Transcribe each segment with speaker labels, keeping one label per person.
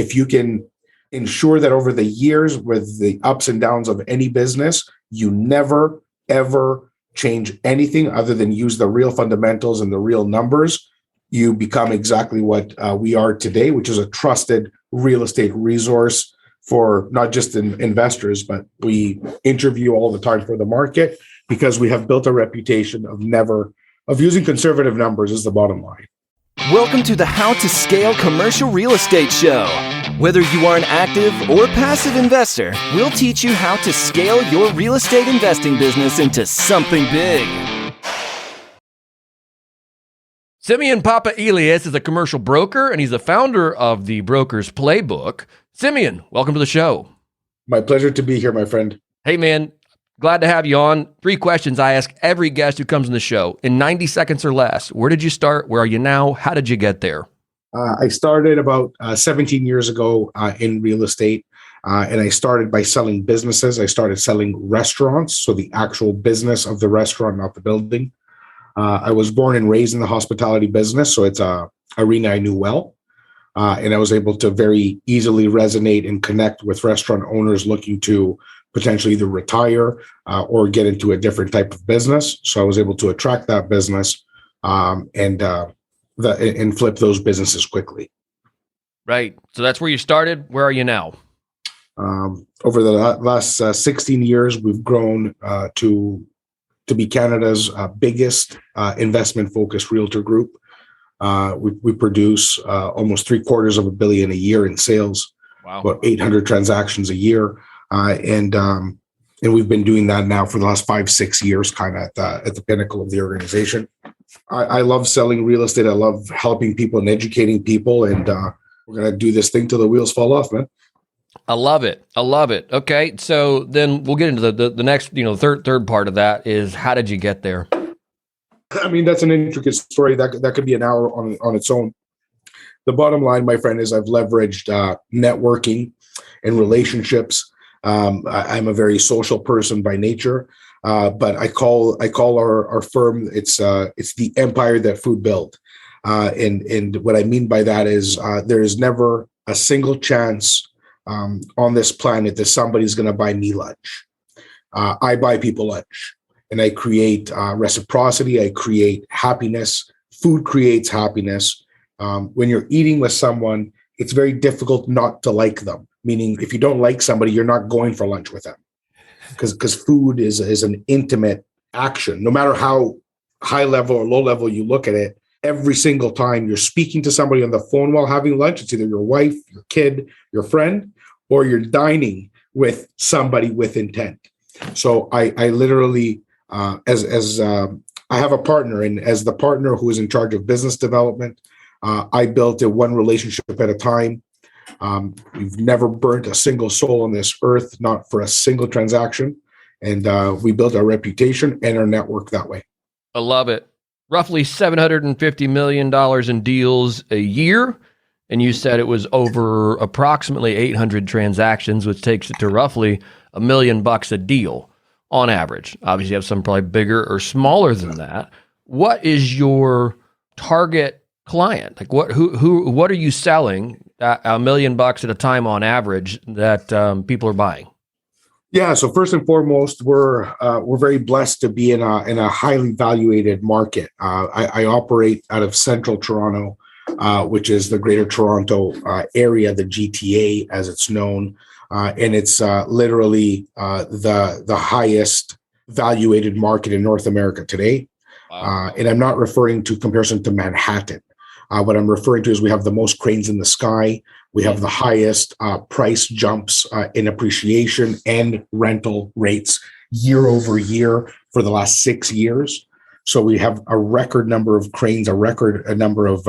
Speaker 1: if you can ensure that over the years with the ups and downs of any business, you never, ever change anything other than use the real fundamentals and the real numbers, you become exactly what we are today, which is a trusted real estate resource for not just investors, but we interview all the time for the market because we have built a reputation of using conservative numbers is the bottom line.
Speaker 2: Welcome to the How to Scale Commercial Real Estate Show. Whether you are an active or passive investor, we'll teach you how to scale your real estate investing business into something big.
Speaker 3: Simeon Papailias is a commercial broker, and he's the founder of the Broker's Playbook. Simeon, welcome to the show.
Speaker 1: My pleasure to be here, my friend.
Speaker 3: Hey, man. Glad to have you on. 3 questions I ask every guest who comes on the show in 90 seconds or less. Where did you start? Where are you now? How did you get there?
Speaker 1: I started about 17 years ago in real estate, and I started by selling businesses. I started selling restaurants, so the actual business of the restaurant, not the building. I was born and raised in the hospitality business, so it's an arena I knew well. And I was able to very easily resonate and connect with restaurant owners looking to potentially either retire or get into a different type of business. So I was able to attract that business and flip those businesses quickly.
Speaker 3: Right. So that's where you started. Where are you now?
Speaker 1: Over the last 16 years, we've grown to be Canada's biggest investment-focused realtor group. We produce almost $750 million a year in sales.
Speaker 3: Wow.
Speaker 1: About 800 transactions a year. And we've been doing that now for the last 5-6 years, kind of at the pinnacle of the organization. I love selling real estate. I love helping people and educating people. And we're going to do this thing till the wheels fall off, man.
Speaker 3: I love it. Okay. So then we'll get into the next, third part of that is how did you get there?
Speaker 1: I mean, that's an intricate story. That could be an hour on its own. The bottom line, my friend, is I've leveraged networking and relationships. I'm a very social person by nature, but I call our firm it's the empire that food built. And what I mean by that is there is never a single chance on this planet that somebody's going to buy me lunch. I buy people lunch. And I create reciprocity. I create happiness. Food creates happiness. When you're eating with someone, it's very difficult not to like them. Meaning, if you don't like somebody, you're not going for lunch with them, because food is an intimate action. No matter how high level or low level you look at it, every single time you're speaking to somebody on the phone while having lunch, it's either your wife, your kid, your friend, or you're dining with somebody with intent. So I literally. As I have a partner, and as the partner who is in charge of business development, I built it one relationship at a time. We've never burnt a single soul on this earth, not for a single transaction. And we built our reputation and our network that way.
Speaker 3: I love it. Roughly $750 million in deals a year. And you said it was over approximately 800 transactions, which takes it to roughly $1 million a deal. On average. Obviously, you have some probably bigger or smaller than that. What is your target client? Like what are you selling at $1 million at a time on average that people are buying?
Speaker 1: Yeah. So first and foremost, we're very blessed to be in a highly valuated market. I operate out of Central Toronto, which is the Greater Toronto area, the GTA as it's known. And it's literally the highest valuated market in North America today. Wow. And I'm not referring to comparison to Manhattan. What I'm referring to is we have the most cranes in the sky. We have the highest price jumps in appreciation and rental rates year over year for the last 6 years. So we have a record number of cranes, a number of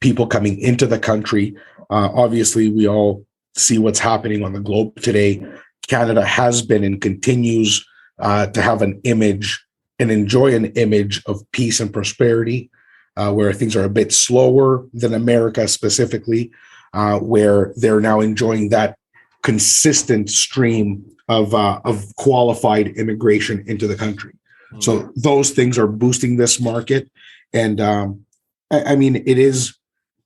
Speaker 1: people coming into the country. Obviously, we all see what's happening on the globe today. Canada has been and continues to have an image and enjoy an image of peace and prosperity, where things are a bit slower than America specifically, where they're now enjoying that consistent stream of qualified immigration into the country. Mm-hmm. So those things are boosting this market. And I mean, it is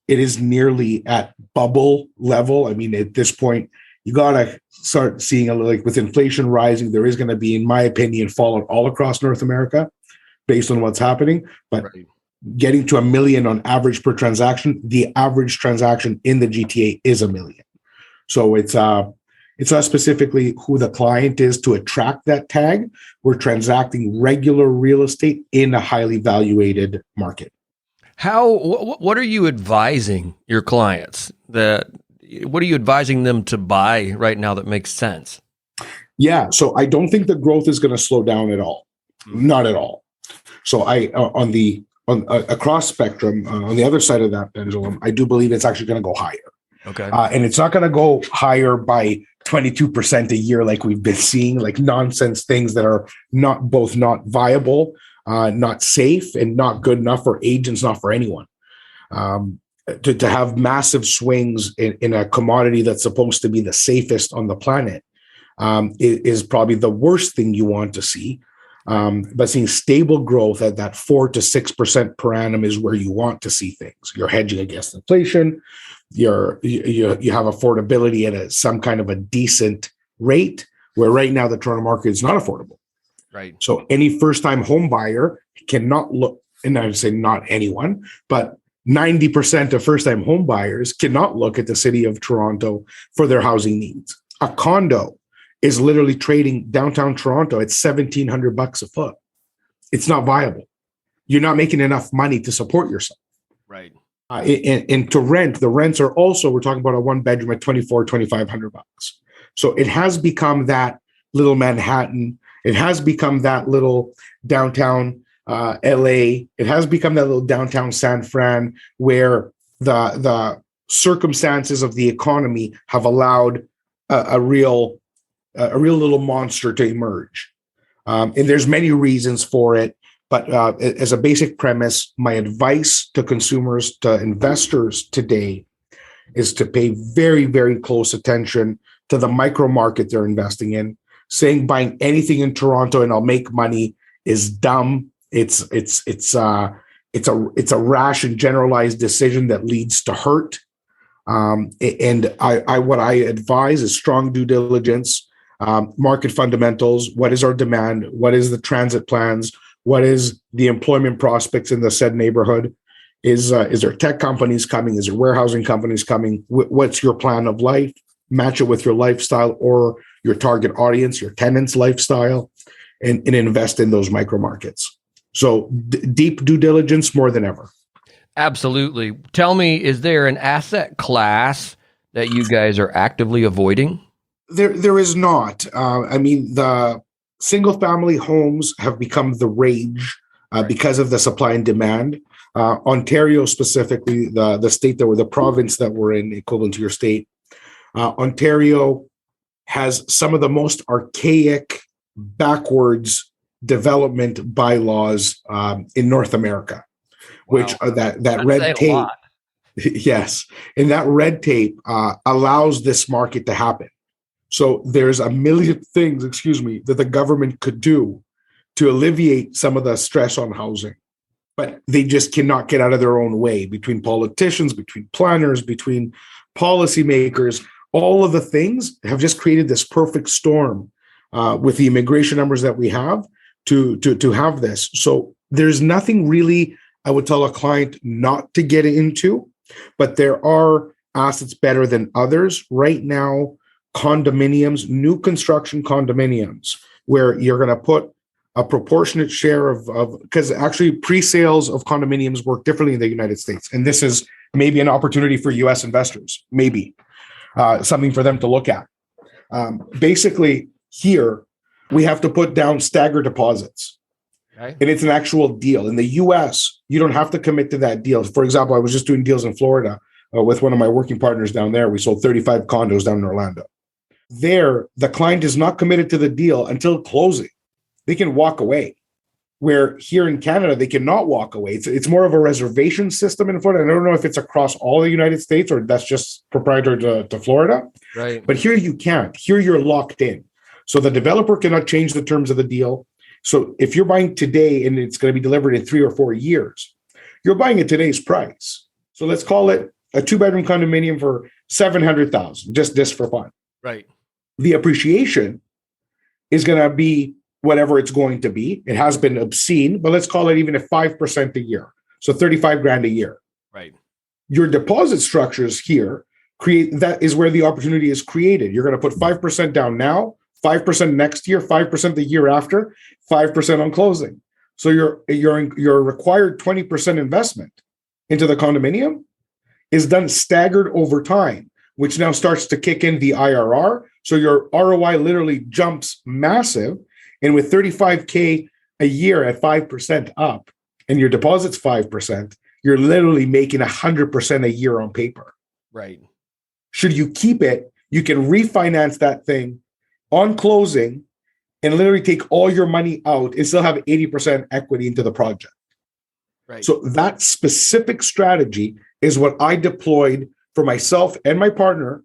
Speaker 1: it is nearly at bubble level. I mean, at this point, you got to start seeing like with inflation rising, there is going to be, in my opinion, fallout all across North America based on what's happening. But getting to 1 million on average per transaction, the average transaction in the GTA is 1 million. So it's not specifically who the client is to attract that tag. We're transacting regular real estate in a highly valuated market.
Speaker 3: What are you advising your clients? What are you advising them to buy right now that makes sense?
Speaker 1: Yeah, so I don't think the growth is going to slow down at all. Not at all. So across spectrum, on the other side of that pendulum, I do believe it's actually going to go higher.
Speaker 3: Okay.
Speaker 1: And it's not going to go higher by 22% a year like we've been seeing, like nonsense things that are not viable, not safe, and not good enough for agents, not for anyone. To have massive swings in a commodity that's supposed to be the safest on the planet is probably the worst thing you want to see. But seeing stable growth at that 4 to 6% per annum is where you want to see things. You're hedging against inflation. You have affordability at some kind of a decent rate, where right now the Toronto market is not affordable.
Speaker 3: Right.
Speaker 1: So any first-time home buyer cannot look, and I would say not anyone, but 90% of first-time home buyers cannot look at the city of Toronto for their housing needs. A condo is literally trading downtown Toronto at $1,700 a foot. It's not viable. You're not making enough money to support yourself.
Speaker 3: Right.
Speaker 1: And to rent, the rents are also, we're talking about a one bedroom at $2,500. So it has become that little Manhattan. It has become that little downtown LA. It has become that little downtown San Fran, where the circumstances of the economy have allowed a real little monster to emerge. And there's many reasons for it. But as a basic premise, my advice to consumers, to investors today, is to pay very, very close attention to the micro market they're investing in. Saying buying anything in Toronto and I'll make money is dumb. It's a rash and generalized decision that leads to hurt. And what I advise is strong due diligence, market fundamentals. What is our demand? What is the transit plans? What is the employment prospects in the said neighborhood? Is there tech companies coming? Is there warehousing companies coming? What's your plan of life? Match it with your lifestyle or your target audience, your tenant's lifestyle, and invest in those micro markets. So deep due diligence more than ever.
Speaker 3: Absolutely. Tell me, is there an asset class that you guys are actively avoiding?
Speaker 1: There is not. I mean, the single-family homes have become the rage because of the supply and demand. Ontario specifically, the state that the province that we're in, equivalent to your state, Ontario has some of the most archaic, backwards development bylaws in North America, which that red tape. Yes, and that red tape allows this market to happen. So there's a million things, that the government could do to alleviate some of the stress on housing, but they just cannot get out of their own way between politicians, between planners, between policymakers. All of the things have just created this perfect storm with the immigration numbers that we have to have this. So there's nothing really I would tell a client not to get into, but there are assets better than others right now. Condominiums, new construction condominiums, where you're going to put a proportionate share of because actually pre-sales of condominiums work differently in the United States. And this is maybe an opportunity for US investors, maybe something for them to look at. Basically, here, we have to put down staggered deposits. Okay. And it's an actual deal. In the US, you don't have to commit to that deal. For example, I was just doing deals in Florida with one of my working partners down there. We sold 35 condos down in Orlando. There, the client is not committed to the deal until closing. They can walk away. Where here in Canada, they cannot walk away. It's more of a reservation system in Florida. I don't know if it's across all the United States or that's just proprietary to Florida. Right. But here you can't. Here you're locked in. So the developer cannot change the terms of the deal. So if you're buying today and it's going to be delivered in 3 or 4 years, you're buying at today's price. So let's call it a 2-bedroom condominium for $700,000, just for fun.
Speaker 3: Right.
Speaker 1: The appreciation is going to be whatever it's going to be. It has been obscene, but let's call it even at 5% a year. So 35 grand a year.
Speaker 3: Right.
Speaker 1: Your deposit structures here that is where the opportunity is created. You're going to put 5% down now, 5% next year, 5% the year after, 5% on closing. So your required 20% investment into the condominium is done staggered over time, which now starts to kick in the IRR. So your ROI literally jumps massive. And with 35K a year at 5% up and your deposit's 5%, you're literally making 100% a year on paper.
Speaker 3: Right.
Speaker 1: Should you keep it, you can refinance that thing on closing and literally take all your money out and still have 80% equity into the project.
Speaker 3: Right.
Speaker 1: So that specific strategy is what I deployed for myself and my partner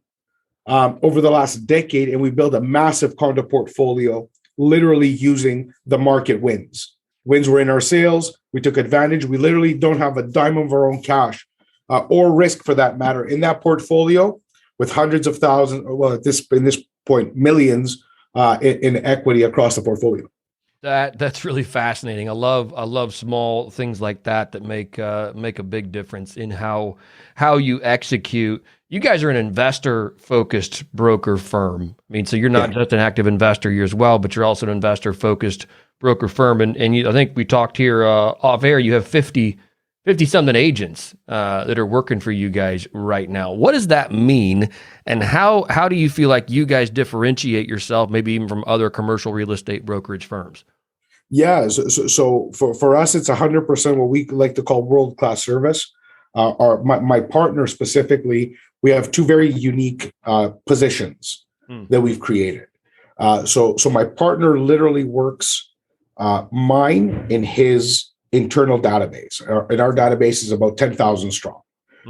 Speaker 1: over the last decade. And we built a massive condo portfolio, literally using the market wins. Wins were in our sales. We took advantage. We literally don't have a dime of our own cash or risk for that matter in that portfolio, with hundreds of thousands, well, in this point, millions in equity across the portfolio.
Speaker 3: That's really fascinating. I love small things like that make a big difference in how you execute. You guys are an investor-focused broker firm. I mean, so you're not just an active investor, you as well, but you're also an investor-focused broker firm. And I think we talked here off air. You have 50 something agents that are working for you guys right now. What does that mean? And how do you feel like you guys differentiate yourself, maybe even from other commercial real estate brokerage firms?
Speaker 1: Yeah. So for us, it's 100% what we like to call world-class service. My partner specifically, we have two very unique positions that we've created. So my partner literally works mine in his internal database. And our database is about 10,000 strong.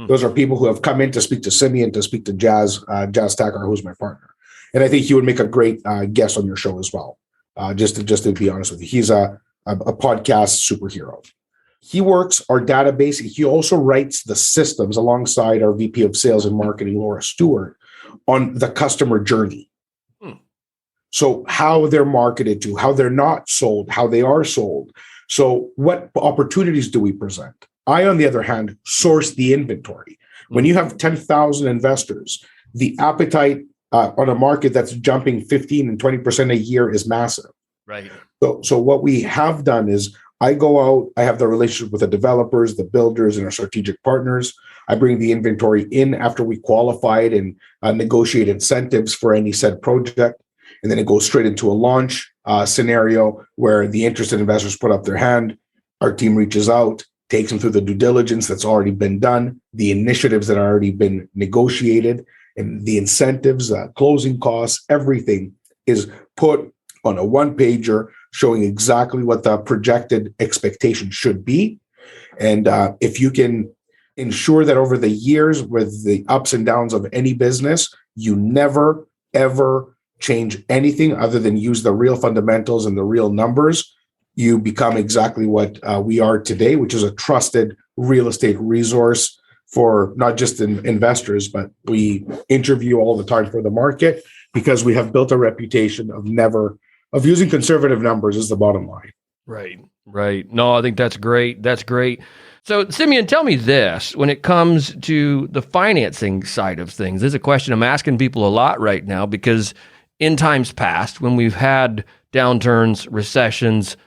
Speaker 1: Those are people who have come in to speak to Simeon, to speak to Jazz Tacker, who's my partner. And I think he would make a great guest on your show as well. Just to be honest with you, he's a podcast superhero. He works our database. He also writes the systems alongside our VP of Sales and Marketing, Laura Stewart, on the customer journey. So how they're marketed to, how they're not sold, how they are sold. So what opportunities do we present? I, on the other hand, source the inventory. When you have 10,000 investors, the appetite on a market that's jumping 15 and 20% a year is massive.
Speaker 3: Right.
Speaker 1: So what we have done is I go out, I have the relationship with the developers, the builders, and our strategic partners. I bring the inventory in after we qualified and negotiate incentives for any said project. And then it goes straight into a launch scenario where the interested investors put up their hand. Our team reaches out, takes them through the due diligence that's already been done, the initiatives that have already been negotiated, and the incentives, closing costs, everything is put on a one-pager showing exactly what the projected expectation should be. And if you can ensure that over the years with the ups and downs of any business, you never, ever change anything other than use the real fundamentals and the real numbers, you become exactly what we are today, which is a trusted real estate resource for not just investors, but we interview all the time for the market because we have built a reputation of using conservative numbers is the bottom line.
Speaker 3: Right. No, I think that's great. So, Simeon, tell me this. When it comes to the financing side of things, this is a question I'm asking people a lot right now because in times past, when we've had downturns, recessions,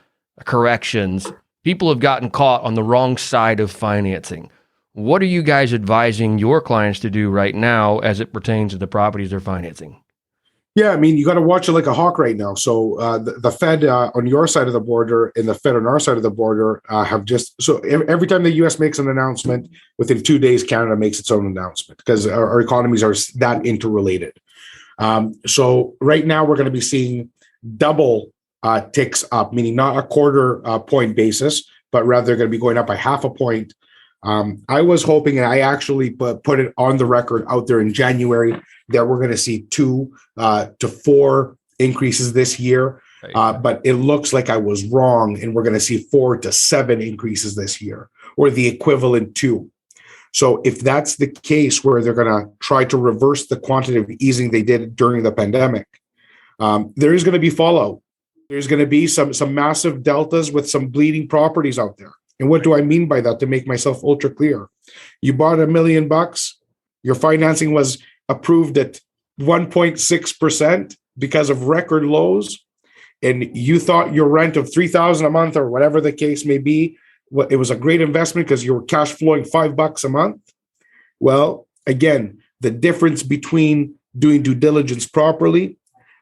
Speaker 3: corrections, people have gotten caught on the wrong side of financing. What are you guys advising your clients to do right now as it pertains to the properties they're financing?
Speaker 1: Yeah, I mean, you got to watch it like a hawk right now. So the Fed on your side of the border and the Fed on our side of the border every time the U.S. makes an announcement, within 2 days, Canada makes its own announcement because our economies are that interrelated. So right now we're going to be seeing double ticks up, meaning not a quarter point basis, but rather they're going to be going up by half a point. I was hoping, and I actually put it on the record out there in January, that we're going to see 2 to 4 increases this year. But it looks like I was wrong, and we're going to see 4 to 7 increases this year, or the equivalent to. So if that's the case where they're going to try to reverse the quantitative easing they did during the pandemic, there is going to be fallout. There's going to be some massive deltas with some bleeding properties out there. And what do I mean by that, to make myself ultra clear? You bought $1 million, your financing was approved at 1.6% because of record lows, and you thought your rent of $3,000 a month or whatever the case may be, it was a great investment because you were cash flowing $5 a month. Well, again, the difference between doing due diligence properly,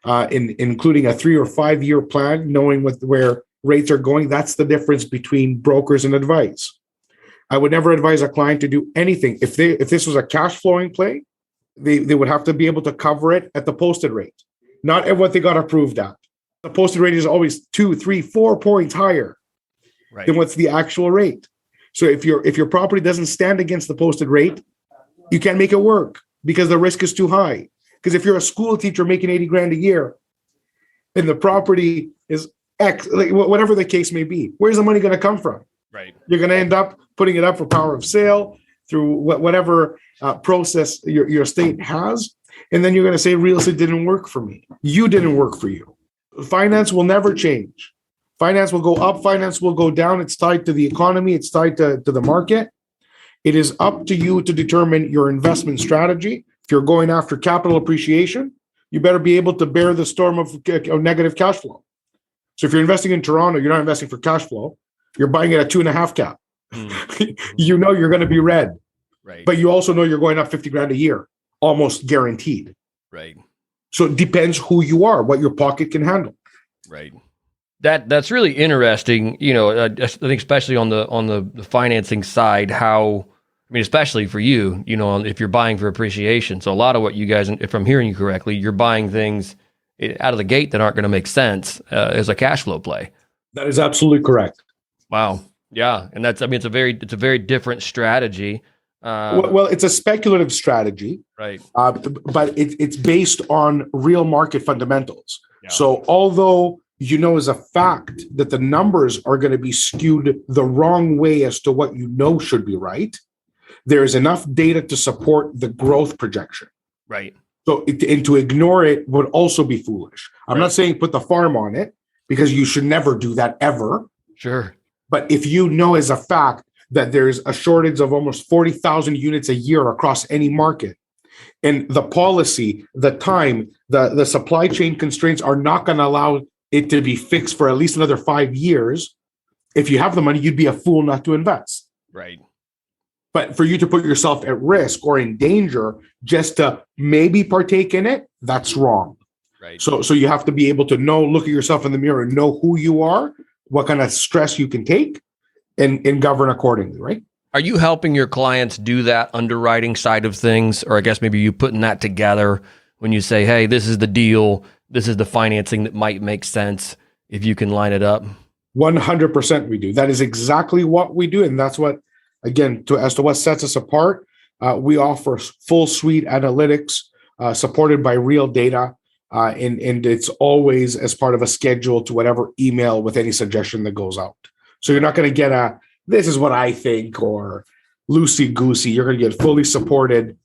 Speaker 1: including a 3 or 5 year plan, knowing where rates are going, that's the difference between brokers and advice. I would never advise a client to do anything. If this was a cash flowing play, they would have to be able to cover it at the posted rate, not at what they got approved at. The posted rate is always 2, 3, 4 points higher than what's the actual rate. So if your property doesn't stand against the posted rate, you can't make it work because the risk is too high. Because if you're a school teacher making 80 grand a year and the property is X, like whatever the case may be, where's the money going to come from?
Speaker 3: Right.
Speaker 1: You're going to end up putting it up for power of sale through whatever process your state has. And then you're going to say real estate didn't work for me. You didn't work for you. Finance will never change. Finance will go up. Finance will go down. It's tied to the economy. It's tied to the market. It is up to you to determine your investment strategy. If you're going after capital appreciation, you better be able to bear the storm of negative cash flow. So if you're investing in Toronto, you're not investing for cash flow. You're buying it at 2.5 cap. You know you're going to be red.
Speaker 3: Right.
Speaker 1: But you also know you're going up 50 grand a year, almost guaranteed.
Speaker 3: Right.
Speaker 1: So it depends who you are, what your pocket can handle.
Speaker 3: Right. That's really interesting. I think especially on the financing side, especially for you, if you're buying for appreciation. So a lot of what you guys, if I'm hearing you correctly, you're buying things out of the gate that aren't going to make sense as a cash flow play.
Speaker 1: That is absolutely correct.
Speaker 3: Wow. Yeah. And it's a very different strategy.
Speaker 1: Well, it's a speculative strategy,
Speaker 3: right?
Speaker 1: But it's based on real market fundamentals.
Speaker 3: Yeah.
Speaker 1: So although as a fact that the numbers are going to be skewed the wrong way as to what should be right, there is enough data to support the growth projection.
Speaker 3: Right.
Speaker 1: So and to ignore it would also be foolish. I'm not saying put the farm on it, because you should never do that ever.
Speaker 3: Sure.
Speaker 1: But if as a fact that there's a shortage of almost 40,000 units a year across any market, and the policy, the time, the supply chain constraints are not going to allow it to be fixed for at least another 5 years, if you have the money, you'd be a fool not to invest.
Speaker 3: Right.
Speaker 1: But for you to put yourself at risk or in danger just to maybe partake in it, that's wrong.
Speaker 3: Right.
Speaker 1: So you have to be able to look at yourself in the mirror and know who you are, what kind of stress you can take, and govern accordingly, right?
Speaker 3: Are you helping your clients do that underwriting side of things? Or I guess maybe you putting that together when you say, hey, this is the deal, this is the financing that might make sense if you can line it up?
Speaker 1: 100% we do. That is exactly what we do. And that's what, again, as to what sets us apart, we offer full suite analytics supported by real data. And it's always as part of a schedule to whatever email with any suggestion that goes out. So you're not going to get this is what I think, or loosey-goosey. You're going to get fully supported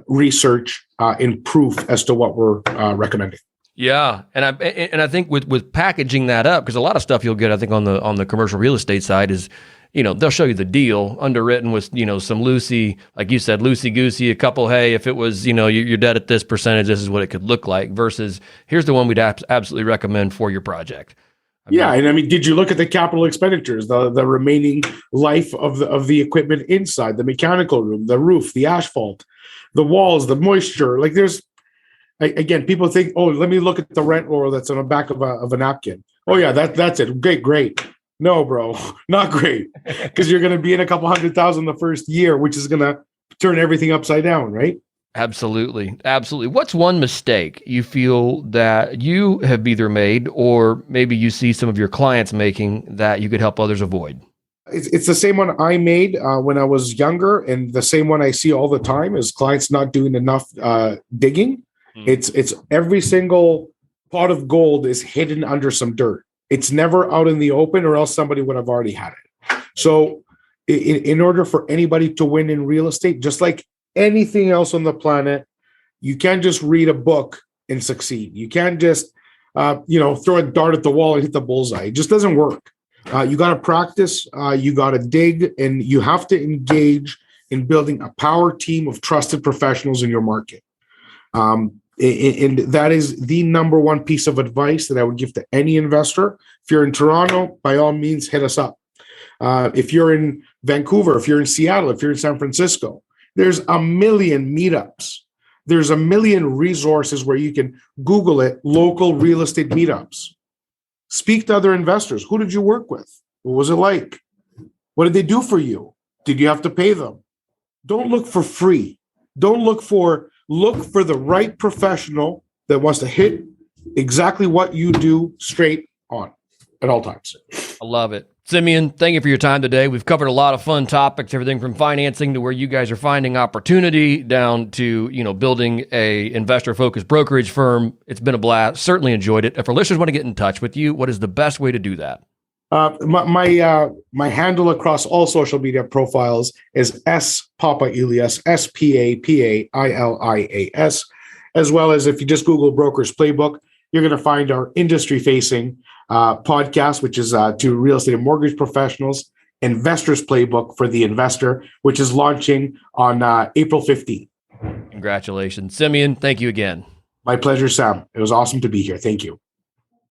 Speaker 1: research and proof as to what we're recommending.
Speaker 3: Yeah, and I think with packaging that up, because a lot of stuff you'll get, I think on the commercial real estate side is, they'll show you the deal underwritten with, some like you said, loosey-goosey, a couple, hey, if it was, you're dead at this percentage, this is what it could look like, versus here's the one we'd absolutely recommend for your project.
Speaker 1: Did you look at the capital expenditures, the remaining life of the equipment inside, the mechanical room, the roof, the asphalt, the walls, the moisture? Like again, people think, oh, let me look at the rent roll that's on the back of a napkin. Oh yeah, that's it. Great. No, bro, not great. Because you're going to be in a couple $100,000 the first year, which is going to turn everything upside down, right?
Speaker 3: Absolutely. What's one mistake you feel that you have either made, or maybe you see some of your clients making, that you could help others avoid?
Speaker 1: It's the same one I made when I was younger, and the same one I see all the time is clients not doing enough digging. It's every single pot of gold is hidden under some dirt. It's never out in the open, or else somebody would have already had it. So in order for anybody to win in real estate, just like anything else on the planet, you can't just read a book and succeed. You can't just, throw a dart at the wall and hit the bullseye. It just doesn't work. You got to practice, you got to dig, and you have to engage in building a power team of trusted professionals in your market. And that is the number one piece of advice that I would give to any investor. If you're in Toronto, by all means, hit us up. If you're in Vancouver, if you're in Seattle, if you're in San Francisco, there's a million meetups. There's a million resources where you can Google it, local real estate meetups. Speak to other investors. Who did you work with? What was it like? What did they do for you? Did you have to pay them? Don't look for free. Don't look for the right professional that wants to hit exactly what you do straight on at all times.
Speaker 3: I love it. Simeon, thank you for your time today. We've covered a lot of fun topics, everything from financing to where you guys are finding opportunity down to, building a investor-focused brokerage firm. It's been a blast. Certainly enjoyed it. If our listeners want to get in touch with you, what is the best way to do that?
Speaker 1: My handle across all social media profiles is S Papailias, Papailias, as well as if you just Google Brokerage Playbook, you're going to find our industry-facing podcast, which is to real estate and mortgage professionals, Investors Playbook for the investor, which is launching on April 15th.
Speaker 3: Congratulations. Simeon, thank you again.
Speaker 1: My pleasure, Sam. It was awesome to be here. Thank you.